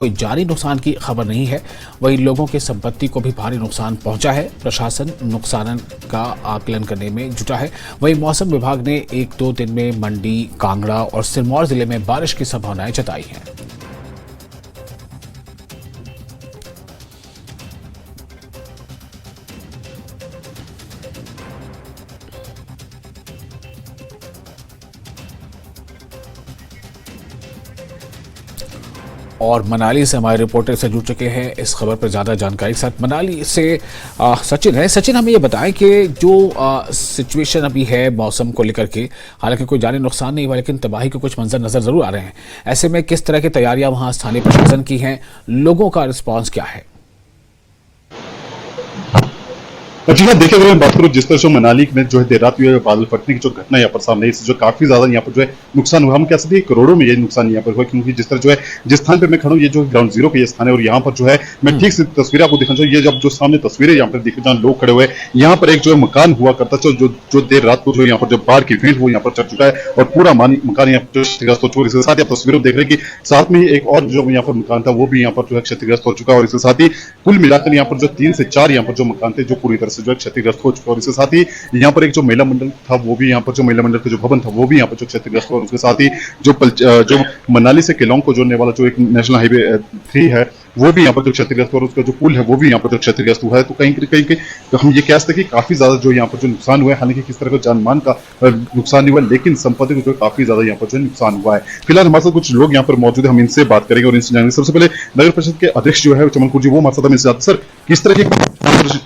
कोई जानी नुकसान की खबर नहीं है। वहीं लोगों की संपत्ति को भी भारी नुकसान पहुंचा है। प्रशासन नुकसान का आकलन करने में जुटा है। वहीं मौसम विभाग ने 1-2 दिन में मंडी, कांगड़ा और सिरमौर जिले में बारिश की संभावनाएं जताई हैं। और मनाली से हमारे रिपोर्टर से जुड़ चुके हैं इस खबर पर ज्यादा जानकारी के साथ। मनाली से सचिन है। सचिन, हमें ये बताएं कि जो सिचुएशन अभी है मौसम को लेकर के, हालांकि कोई जानी नुकसान नहीं हुआ लेकिन तबाही के कुछ मंजर नजर जरूर आ रहे हैं। ऐसे में किस तरह की तैयारियां वहां स्थानीय प्रशासन की हैं, लोगों का रिस्पॉन्स क्या है? जी हाँ, देखिए अगर मैं बात करूं जिस तरह से मनाली में जो है देर रात हुई बादल फटने की जो घटना यहाँ पर सामने इससे जो काफी ज्यादा यहाँ पर जो है नुकसान हुआ, हम कह सकते हैं करोड़ों में ये नुकसान यहाँ पर हुआ, क्योंकि जिस तरह जो है जिस स्थान पर मैं खड़ा हूँ ये जो ग्राउंड जीरो पे ये स्थान है और यहाँ पर जो है मैं ठीक से तस्वीरें आपको दिखाना चाहिए। ये जब जो सामने तस्वीरें यहाँ पर दिखे जहाँ लोग खड़े हुए यहाँ पर एक जो है मकान हुआ करता था जो देर रात को जो यहाँ पर जो बाढ़ की फेंट वो यहाँ पर चढ़ चुका है और पूरा मकान यहाँ पर क्षतिग्रस्त हो चुका है। इसके साथ ही आप तस्वीरों देख रहे हैं कि साथ में ही एक और जो यहाँ पर मकान था वो भी यहाँ पर जो है क्षतिग्रस्त हो चुका है और इसके साथ ही कुल मिलाकर यहाँ पर जो 3 से 4 यहाँ पर जो मकान थे जो पूरी तरह से जो है क्षतिग्रस्त हो चुका है। और इसके साथ ही यहाँ पर एक जो महिला मंडल था वो भी यहाँ पर जो महिला मंडल का जो भवन था वो भी यहाँ पर जो क्षतिग्रस्त हुआ और उसके साथ ही जो मनाली से केलोंग को जोड़ने वाला जो एक नेशनल हाईवे 3 है वो भी यहाँ पर जो क्षतिग्रस्त हुआ और उसका जो पुल है वो भी यहाँ पर जो क्षतिग्रस्त हुआ है। तो कहीं तो हम ये कह सकते हैं कि काफी ज्यादा जो यहाँ पर जो नुकसान हुआ है, हालांकि किस तरह का जानमाल का नुकसान नहीं हुआ लेकिन संपत्ति को जो काफी ज्यादा यहाँ पर जो नुकसान हुआ है। फिलहाल हमारे साथ कुछ लोग यहाँ पर मौजूद है, हम इनसे बात करेंगे और इनसे जानेंगे। सबसे पहले नगर परिषद के अध्यक्ष जो है चमनपुर जी, वो हमारे साथ हमसे सर किस तरह की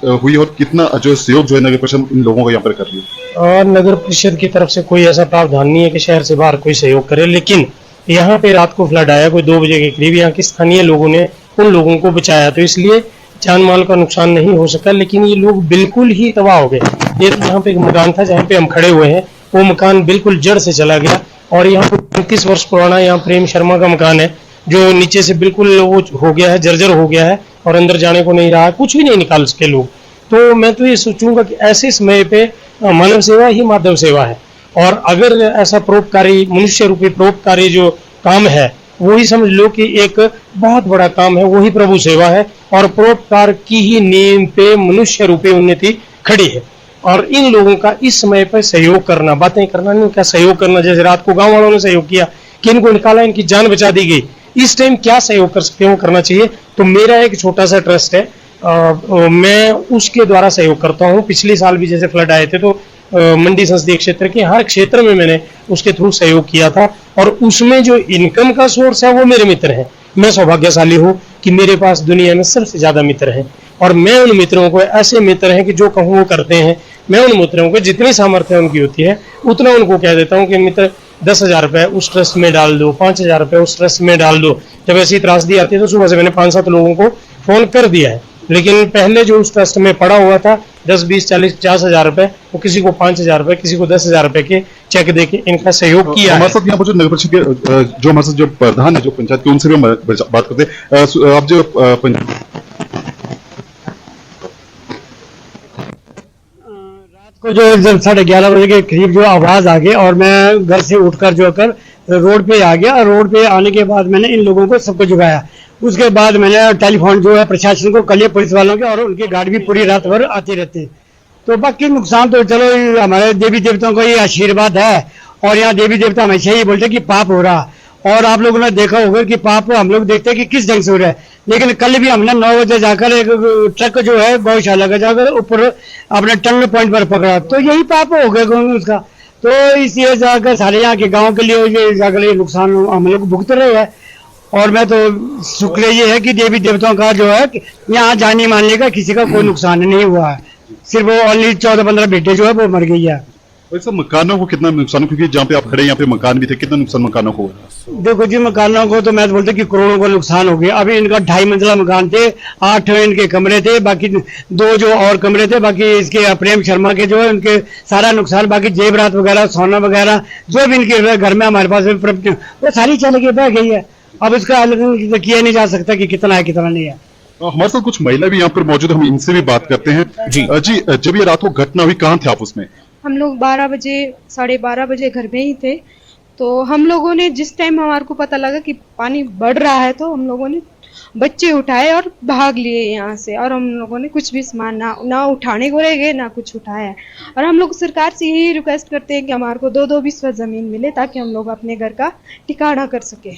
हुई और कितना जो सहयोग जो है नगर परिषद इन लोगों को यहाँ पर कर रही है? और नगर परिषद की तरफ से कोई ऐसा प्रावधान नहीं है कि शहर से बाहर कोई सहयोग करे, लेकिन यहाँ पे रात को फ्लड आया कोई 2 बजे के करीब, यहाँ के स्थानीय लोगों ने उन लोगों को बचाया, तो इसलिए जान माल का नुकसान नहीं हो सका। लेकिन ये लोग बिल्कुल ही तबाह हो गए। ये यहाँ पे एक मकान था जहाँ पे हम खड़े हुए हैं, वो मकान बिल्कुल जड़ से चला गया और यहाँ पे 35 वर्ष पुराना यहाँ प्रेम शर्मा का मकान है जो नीचे से बिल्कुल वो हो गया है, जर्जर हो गया है और अंदर जाने को नहीं रहा, कुछ भी नहीं निकाल सके लोग। तो मैं तो ये सोचूंगा कि ऐसे समय पे मानव सेवा ही माधव सेवा है और अगर ऐसा परोपकारी मनुष्य रूपी परोपकारी जो काम है वो ही समझ लो कि एक बहुत बड़ा काम है, वही प्रभु सेवा है और परोपकार की ही नींव पे मनुष्य रूपी उन्नति खड़ी है। और इन लोगों का इस समय पर सहयोग करना, बातें करना नहीं, क्या सहयोग करना, जैसे रात को गांव वालों ने सहयोग किया कि इनको निकाला, इनकी जान बचा दी गई, इस टाइम क्या सहयोग कर सकते हो, करना चाहिए। तो मेरा एक छोटा सा ट्रस्ट है, मैं उसके द्वारा सहयोग करता हूँ। पिछले साल भी जैसे फ्लड आए थे तो मंडी संसदीय क्षेत्र के हर क्षेत्र में मैंने उसके थ्रू सहयोग किया था और उसमें जो इनकम का सोर्स है वो मेरे मित्र हैं। मैं सौभाग्यशाली हूँ कि मेरे पास दुनिया में सबसे ज्यादा मित्र हैं और मैं उन मित्रों को, ऐसे मित्र हैं कि जो कहूँ वो करते हैं। मैं उन मित्रों को जितनी सामर्थ्य उनकी होती है उतना उनको कह देता हूँ कि मित्र 10,000 रुपए उस ट्रस्ट में डाल दो, 5,000 रुपए उस ट्रस्ट में डाल दो। जब ऐसी त्रासदी आती है तो सुबह से मैंने 5-7 लोगों को फोन कर दिया है, लेकिन पहले जो उस ट्रस्ट में पड़ा हुआ था 10, 20, 40, 50,000 रुपए, वो किसी को 5,000 रुपए, किसी को 10,000 रुपए के चेक देके इनका सहयोग किया। हमारे साथ यहाँ पर जो नगर परिषद के जो हमारे साथ जो प्रधान है जो पंचायत के, उनसे भी हम बात करते हैं। आप जो को जो जब 11:30 बजे के करीब जो आवाज आ गई और मैं घर से उठकर जो कर रोड पे आ गया और रोड पे आने के बाद मैंने इन लोगों को सबको जुगाया। उसके बाद मैंने टेलीफोन जो है प्रशासन को कर लिया, पुलिस वालों के, और उनकी गाड़ी भी पूरी रात भर आती रहती। तो बाकी नुकसान तो चलो हमारे देवी देवताओं का ये आशीर्वाद है और यहाँ देवी देवता हमेशा ही बोलते कि पाप हो रहा, और आप लोगों ने देखा होगा कि पाप हम लोग देखते हैं कि किस ढंग से हो रहा है। लेकिन कल भी हमने 9 बजे जाकर एक ट्रक जो है गौशाला का जाकर ऊपर अपने टर्न पॉइंट पर पकड़ा, तो यही पाप हो गया उसका। तो इसलिए जाकर सारे यहाँ के गाँव के लिए जाकर ये नुकसान हम लोग भुगत रहे हैं। और मैं तो शुक्र ये है कि देवी देवताओं का जो है यहाँ जाने मानने का किसी का कोई नुकसान नहीं हुआ है, सिर्फ वो ओनली 14-15 बेटे जो है वो मर गई है। वैसे मकानों को कितना नुकसान, क्योंकि जहाँ पे आप खड़े यहाँ पे मकान भी थे, कितना नुकसान मकानों को? देखो जी, मकानों को तो मैं बोलता कि करोड़ों का नुकसान हो गया। अभी इनका 2.5 मंजिला मकान थे, 8 इनके कमरे थे, बाकी 2 जो और कमरे थे, बाकी इसके प्रेम शर्मा के जो है उनके सारा नुकसान, बाकी जेवरात वगैरह, सोना वगैरह जो भी इनके घर में हमारे पास वो सारी चल के बह गई है। अब इसका आकलन किया नहीं जा सकता कि कितना है कितना नहीं है। हमारे साथ कुछ महिला भी यहाँ पर मौजूद, हम इनसे भी बात करते हैं। जी, जब ये रात को घटना हुई कहाँ थे आप उसमें? हम लोग 12 बजे 12:30 बजे घर में ही थे। तो हम लोगों ने जिस टाइम हमारे को पता लगा कि पानी बढ़ रहा है तो हम लोगों ने बच्चे उठाए और भाग लिए यहाँ से, और हम लोगों ने कुछ भी सामान ना उठाने को रह गए ना कुछ उठाया है। और हम लोग सरकार से यही रिक्वेस्ट करते हैं कि हमारे को 2-2 बिस्वा जमीन मिले ताकि हम लोग अपने घर का ठिकाना कर सके।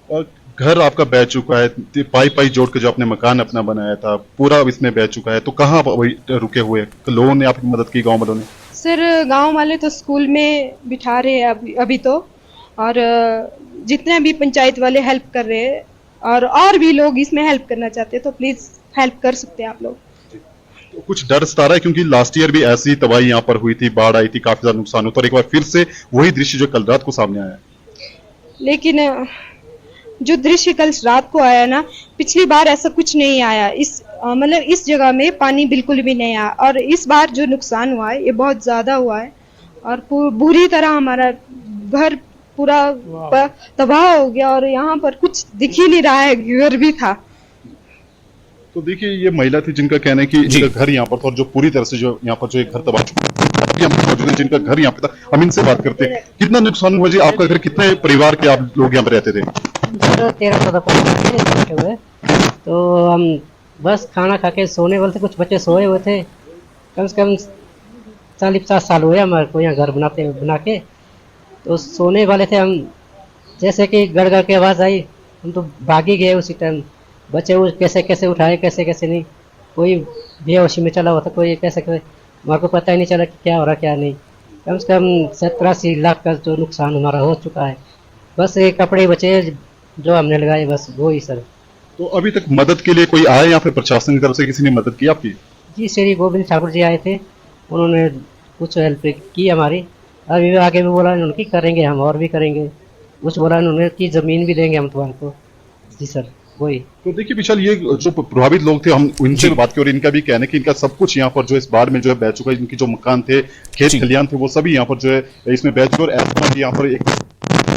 और घर आपका बह चुका है, पाई पाई जोड़ के जो आपने मकान अपना बनाया था पूरा अब इसमें बह चुका है, तो कहाँ आप अभी रुके हुए? लोगों ने आपकी मदद की, गांव वालों ने? सर गांव वाले तो स्कूल में बिठा रहे हैं अभी तो, और जितने भी पंचायत वाले हेल्प कर रहे हैं, और भी लोग इसमें हेल्प करना चाहते हैं तो प्लीज हेल्प कर सकते हैं आप लोग। तो कुछ डर सता रहा है क्योंकि लास्ट ईयर भी ऐसी ही तबाही यहाँ पर हुई थी, बाढ़ आई थी, काफी ज्यादा नुकसान हुआ, और एक बार फिर से वही दृश्य जो कल रात को सामने आया है। लेकिन जो दृश्य कल रात को आया ना, पिछली बार ऐसा कुछ नहीं आया। मतलब इस जगह में पानी बिल्कुल भी नहीं आया, और इस बार जो नुकसान हुआ है ये बहुत ज्यादा हुआ है, और बुरी तरह हमारा घर पूरा तबाह हो गया, और यहाँ पर कुछ दिख ही नहीं रहा है, घर भी था। तो देखिए ये महिला थी जिनका कहना है कि इनका घर यहाँ पर था, और जो पूरी तरह से जो यहाँ पर जो एक घर तबाह मौजूद है जिनका घर यहाँ पे था। हम इनसे बात करते हैं, कितना नुकसान हुआ जी आपका घर? कितने परिवार के आप लोग यहाँ पे रहते थे? 13-14 बैठे हुए, तो हम बस खाना खा के सोने वाले थे, कुछ बच्चे सोए हुए थे। कम से कम 40-50 साल हुए हमारे को यहाँ घर बना के, तो सोने वाले थे हम। जैसे कि गड़ की आवाज़ आई, हम तो भाग ही गए उसी टाइम। बच्चे वो कैसे कैसे उठाए, कैसे कैसे नहीं, कोई बेहोशी में चला हुआ था, कोई कैसे हमारे को पता ही नहीं चला कि क्या हो रहा क्या नहीं। कम से कम 70-80 लाख का जो नुकसान हमारा हो चुका है। बस ये कपड़े बचे जो हमने लगाए, बस वो ही सर। तो अभी तक मदद के लिए कोई आया या फिर प्रशासन की तरफ से किसी ने मदद की आपकी? जी श्री गोविंद ठाकुर जी आए थे, उन्होंने कुछ हेल्प की हमारी। अभी आगे भी बोला उनकी करेंगे, हम और भी करेंगे। कुछ बोला उन्होंने कि ज़मीन भी देंगे हम तुम्हारे को। जी सर वही। तो देखिए विशाल, ये जो प्रभावित लोग थे हम उनसे बात की, और इनका भी कहना है कि इनका सब कुछ यहाँ पर जो इस बाढ़ में जो है बह चुका है। इनके जो मकान थे, खेत खलियान थे, वो सभी यहाँ पर जो है इसमें बह चुके, और ऐसा यहाँ पर एक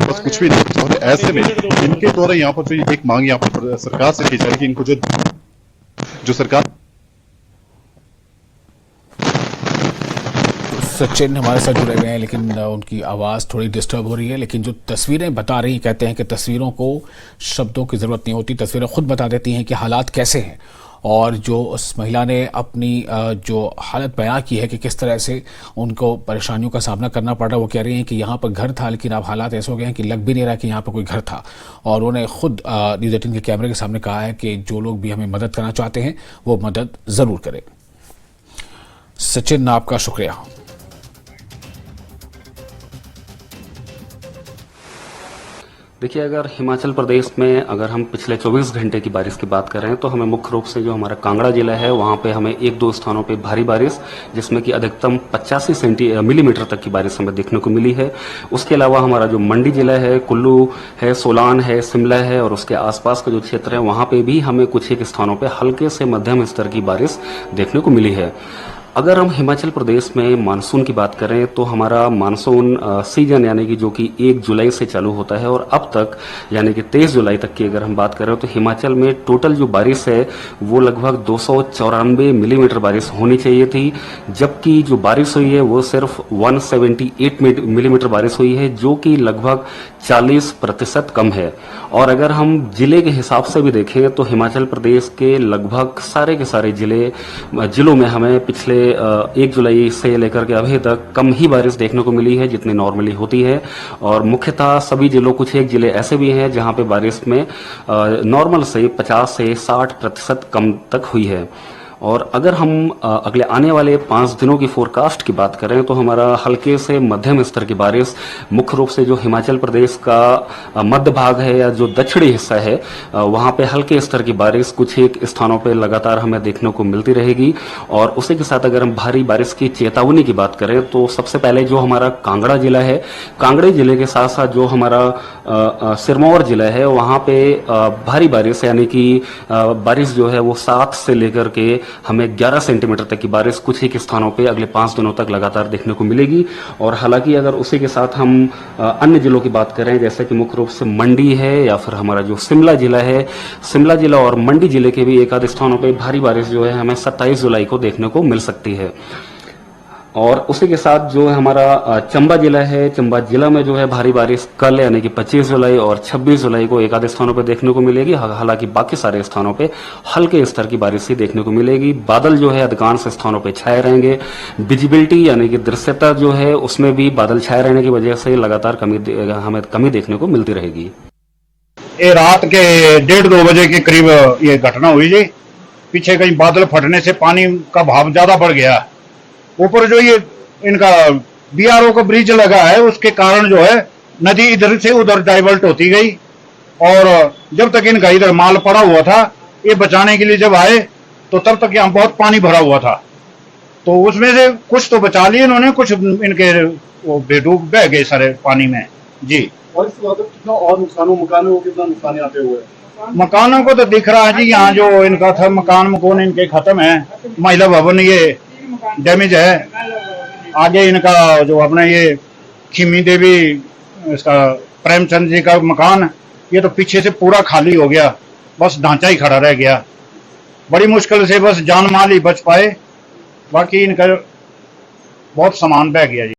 बस कुछ भी नहीं। और ऐसे में इनके द्वारा यहाँ पर जो एक मांग यहाँ पर सरकार से की जा रही है कि इनको जो सरकार। सचिन हमारे साथ जुड़े हुए हैं, लेकिन उनकी आवाज़ थोड़ी डिस्टर्ब हो रही है। लेकिन जो तस्वीरें बता रही, कहते हैं कि तस्वीरों को शब्दों की ज़रूरत नहीं होती, तस्वीरें खुद बता देती हैं कि हालात कैसे हैं। और जो उस महिला ने अपनी जो हालत बयां की है कि किस तरह से उनको परेशानियों का सामना करना पड़ रहा है, वो कह रही हैं कि यहाँ पर घर था, लेकिन अब हालात ऐसे हो गए हैं कि लग भी नहीं रहा कि यहाँ पर कोई घर था। और उन्होंने खुद न्यूज़ 18 के कैमरे के सामने कहा है कि जो लोग भी हमें मदद करना चाहते हैं वो मदद ज़रूर करें। सचिन, आपका शुक्रिया। देखिए, अगर हिमाचल प्रदेश में अगर हम पिछले 24 घंटे की बारिश की बात करें तो हमें मुख्य रूप से जो हमारा कांगड़ा जिला है वहाँ पे हमें 1-2 स्थानों पे भारी बारिश, जिसमें कि अधिकतम 85 मिलीमीटर तक की बारिश हमें देखने को मिली है। उसके अलावा हमारा जो मंडी जिला है, कुल्लू है, सोलान है, शिमला है और उसके आसपास का जो क्षेत्र है वहाँ पे भी हमें कुछ एक स्थानों पर हल्के से मध्यम स्तर की बारिश देखने को मिली है। अगर हम हिमाचल प्रदेश में मानसून की बात करें तो हमारा मानसून सीजन यानी कि जो कि 1 जुलाई से चालू होता है और अब तक यानी कि 23 जुलाई तक की अगर हम बात करें तो हिमाचल में टोटल जो बारिश है वो लगभग 294 मिलीमीटर बारिश होनी चाहिए थी, जबकि जो बारिश हुई है वो सिर्फ 178 मिलीमीटर बारिश हुई है, जो कि लगभग 40% कम है। और अगर हम जिले के हिसाब से भी देखें तो हिमाचल प्रदेश के लगभग सारे के सारे जिलों में हमें पिछले 1 जुलाई से लेकर के अभी तक कम ही बारिश देखने को मिली है जितनी नॉर्मली होती है। और मुख्यतः सभी जिलों, कुछ एक जिले ऐसे भी हैं जहां पे बारिश में नॉर्मल से 50 से 60% कम तक हुई है। और अगर हम अगले आने वाले 5 दिनों की फोरकास्ट की बात करें तो हमारा हल्के से मध्यम स्तर की बारिश मुख्य रूप से जो हिमाचल प्रदेश का मध्य भाग है या जो दक्षिणी हिस्सा है वहां पे हल्के स्तर की बारिश कुछ एक स्थानों पे लगातार हमें देखने को मिलती रहेगी। और उसी के साथ अगर हम भारी बारिश की चेतावनी की बात करें तो सबसे पहले जो हमारा कांगड़ा जिला है, कांगड़े जिले के साथ साथ जो हमारा सिरमौर जिला है वहां पे भारी बारिश यानी कि बारिश जो है वो 7 से लेकर के हमें 11 सेंटीमीटर तक की बारिश कुछ ही स्थानों पे अगले 5 दिनों तक लगातार देखने को मिलेगी। और हालांकि अगर उसी के साथ हम अन्य जिलों की बात करें जैसे कि मुख्य रूप से मंडी है या फिर हमारा जो शिमला जिला है, शिमला जिला और मंडी जिले के भी एक आध स्थानों पे भारी बारिश जो है हमें 27 जुलाई को देखने को मिल सकती है। और उसी के साथ जो है हमारा चंबा जिला है, चंबा जिला में जो है भारी बारिश कल यानी कि 25 जुलाई और 26 जुलाई को एक आधे स्थानों पर देखने को मिलेगी। हालांकि बाकी सारे स्थानों पे हल्के स्तर की बारिश ही देखने को मिलेगी। बादल जो है अधिकांश स्थानों पे छाए रहेंगे। विजिबिलिटी यानी कि दृश्यता जो है उसमें भी बादल छाए रहने की वजह से लगातार हमें कमी देखने को मिलती रहेगी। ये रात के 1:30-2 बजे के करीब ये घटना हुई जी। पीछे कहीं बादल फटने से पानी का भाव ज्यादा बढ़ गया। ऊपर जो ये इनका बीआरओ का ब्रिज लगा है उसके कारण जो है नदी इधर से उधर डाइवर्ट होती गई, और जब तक इनका इधर माल पड़ा हुआ था ये बचाने के लिए जब आए तो तब तक यहाँ बहुत पानी भरा हुआ था। तो उसमें से कुछ तो बचा लिए इन्होंने, कुछ इनके वो बेडूब बह गए सारे पानी में जी। और इसके बाद कितना और नुकसान हो, मकानों को कितना नुकसान यहाँ पे हुआ है? मकानों को तो दिख रहा है जी, यहाँ जो इनका था मकान इनके खत्म है। महिला भवन ये डैमेज है। आगे इनका जो अपना ये खिमी देवी इसका प्रेमचंद जी का मकान ये तो पीछे से पूरा खाली हो गया, बस ढांचा ही खड़ा रह गया। बड़ी मुश्किल से बस जान माल ही बच पाए, बाकी इनका बहुत सामान बह गया जी।